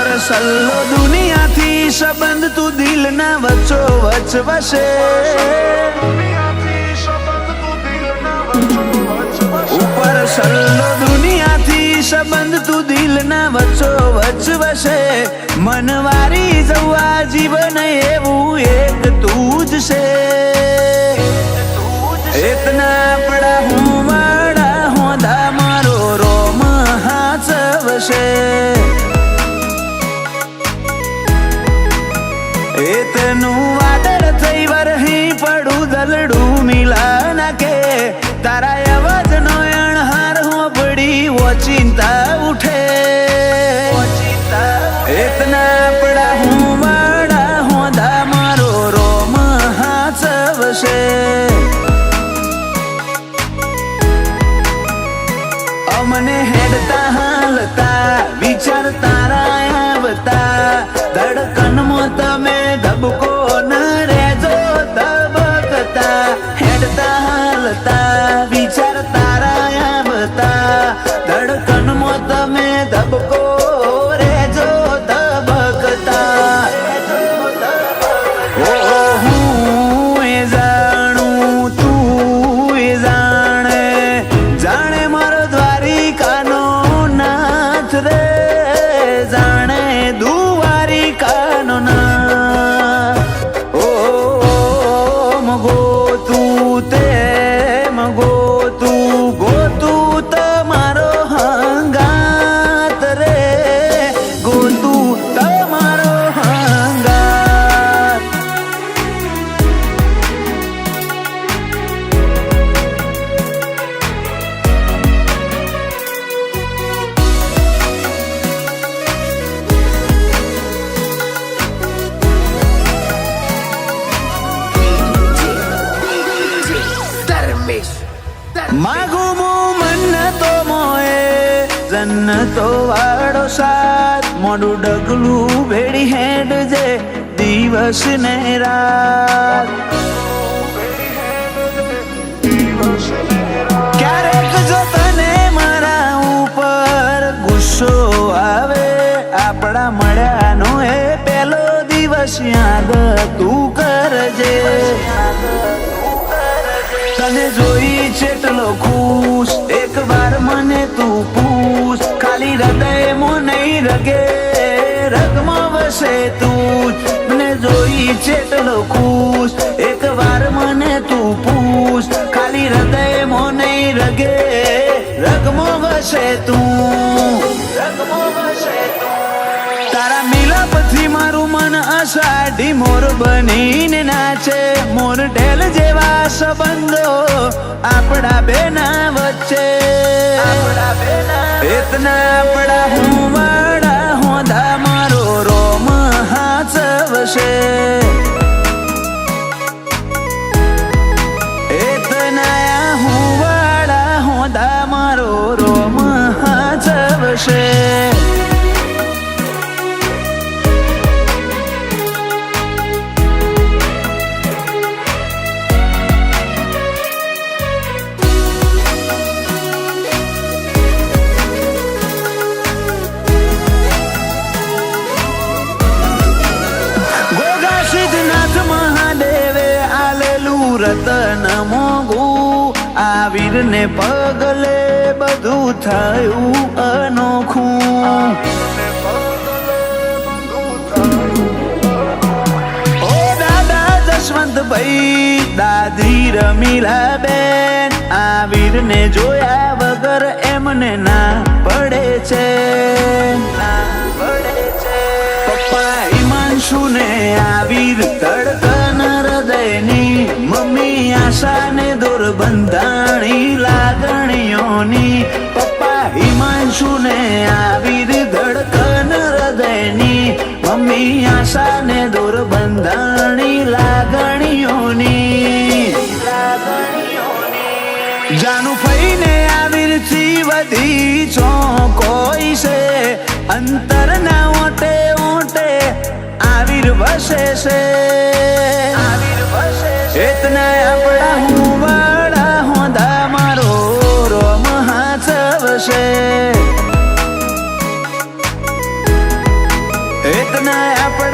સલ્લો દુનિયાથી સંબંધ તું દિલ ના વચ્ચો વચ વસે ઉપર સલ્લો દુનિયાથી સંબંધ તું દિલ ના વચ્ચો વચ વસે મનવારી જવા જીવન એવું એક તું જ છે इतना बड़ा हूँ बड़ा होदा मारो रोम हाथ वसे इतनु वादळ થઈ વરહી પડું દલડું મિલા ના કે તારા અવાજ નો અણહાર હો પડી વો ચિંતા ઉઠે इतना बड़ा हूँ बड़ा होदा मारो रोम हाथ वसे મને હેડતા હાલતા વિચાર તારા આવતા ધડકનમાં તમે ધબકો ન રેજો ધબકતા હેડતા હાલતા વિચાર તારા આવતા ધડકનમાં તમે ધબકો રેજો ધબકતા ઓ હું એ જાણું તું એ જાણે જાણે મારો દ્વારિકાનો નાથ રે જાણે દ્વારિકાનો નાથ ઓ મગો તું તે મગો તું તમારો હંગાત રે ગોતું તમારો હંગાત માગું મન્નતો મોએ જન્નતો વાળો સાથ મોડું ડગલું ભેડી હેડ જે દિવસ ને રાત ક્યારેક જો તને મારા ઉપર ગુસ્સો આવે આપણા મળ્યાનો એ પહેલો દિવસ યાદ તું કરજે તને જોઈ ચેટલો ખુશ એક વાર મને તું પૂછ ખાલી હૃદયમાં નહીં રગે રગમાં વસે તું મને જોઈ ચેટલો ખુશ એક વાર મને તું પૂછ ખાલી હૃદયમાં નહીં રગે રગમાં વસે તું તારા મિલાપથી મારું મન અષાઢી મોર બનીને નાચે મોર ઢેલ જેવા સંબંધો આપણા બેના વચ્ચે इतना बड़ा हूँ बड़ा होदा मारो रोम हाथ वसे इतना हूँ बड़ा होदा मारो रोम हाथ वसे રતન મોગું આ વીરને પગલે બધું થયું અનોખું ઓ દાદા જશવંતભાઈ દાદી રમીલા બેન આ વીરને જોયા વગર એમને ના પડે છે પપ્પા હિમાંશુને આ વીર ધડકન હૃદયની મમ્મી આશાને દોર બંધાણી લાગણીઓની પપ્પા હિમાંશુને આ વીર ધડકન હૃદયની મમ્મી આશાને દોર બંધાણી લાગણીઓની જાનું ફઈને આ વીરથી વધી ચોકોઈ છે અંતરના ઓટે ઓટે આ વીર વસે છે इतना बड़ा हूँ बड़ा होदा मारो रोम हाथ वसे આપણે